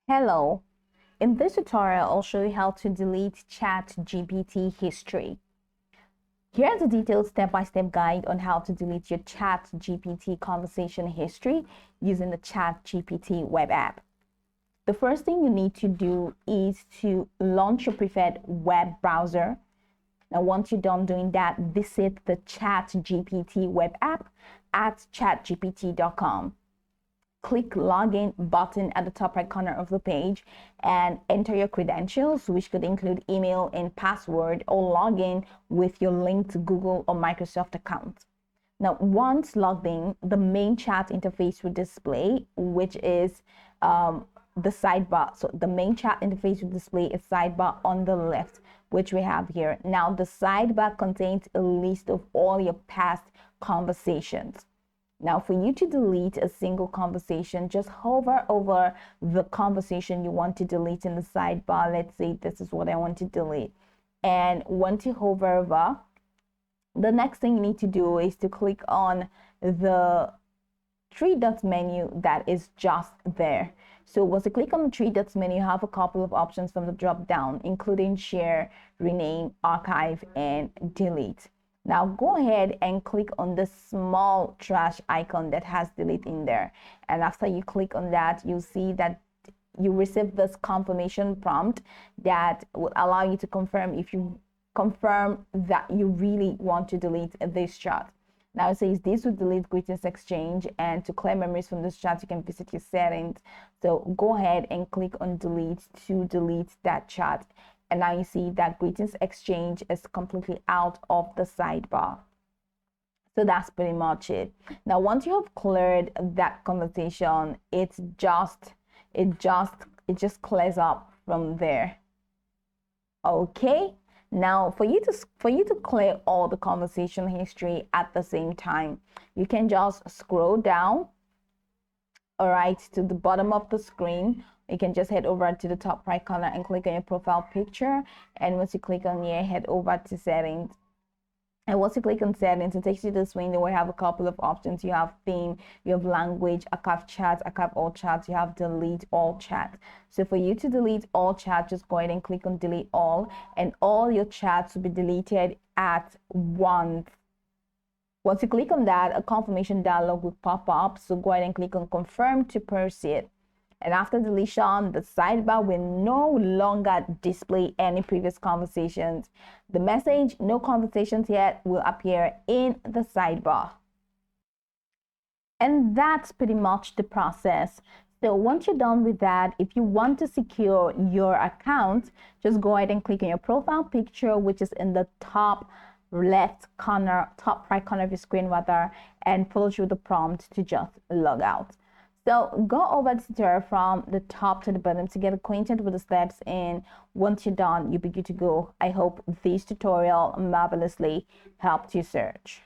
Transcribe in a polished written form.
Hello, in this tutorial I'll show you how to delete ChatGPT history. Here are the detailed step-by-step guide on how to delete your ChatGPT conversation history using the ChatGPT web app. The first thing you need to do is to launch your preferred web browser. Now, once you're done doing that, visit the ChatGPT web app at chatgpt.com. Click login button at the top right corner of the page and enter your credentials, which could include email and password, or login with your linked Google or Microsoft account. Now, once logged in, the main chat interface will display, which is the sidebar. So the main chat interface will display a sidebar on the left, which we have here. Now, the sidebar contains a list of all your past conversations. Now, for you to delete a single conversation, just hover over the conversation you want to delete in the sidebar. Let's say this is what I want to delete. And once you hover over, the next thing you need to do is to click on the three dots menu that is just there. So once you click on the three dots menu, you have a couple of options from the drop down, including share, rename, archive, and delete. Now go ahead and click on the small trash icon that has delete in there. And after you click on that, you'll see that you receive this confirmation prompt that will allow you to confirm if you confirm that you really want to delete this chat. Now it says this will delete greetings exchange, and to clear memories from this chat, you can visit your settings. So go ahead and click on delete to delete that chat. And now you see that greetings exchange is completely out of the sidebar. So that's pretty much it. Now, once you have cleared that conversation, it just clears up from there. Okay. Now, for you to clear all the conversation history at the same time, you can just scroll down, all right, to the bottom of the screen. You can just head over to the top right corner and click on your profile picture. And once you click on here, head over to settings. And once you click on settings, it takes you to this window where you have a couple of options. You have theme, you have language, archive chats, archive all chats, you have delete all chat. So for you to delete all chat, just go ahead and click on delete all, and all your chats will be deleted at once. Once you click on that, a confirmation dialog will pop up. So go ahead and click on confirm to proceed. And after deletion, the sidebar will no longer display any previous conversations. The message, no conversations yet, will appear in the sidebar. And that's pretty much the process. So once you're done with that, if you want to secure your account, just go ahead and click on your profile picture, which is in the top left corner, top right corner of your screen rather, and follow through the prompt to just log out. So go over the tutorial from the top to the bottom to get acquainted with the steps, and once you're done, you'll be good to go. I hope this tutorial marvelously helped you search.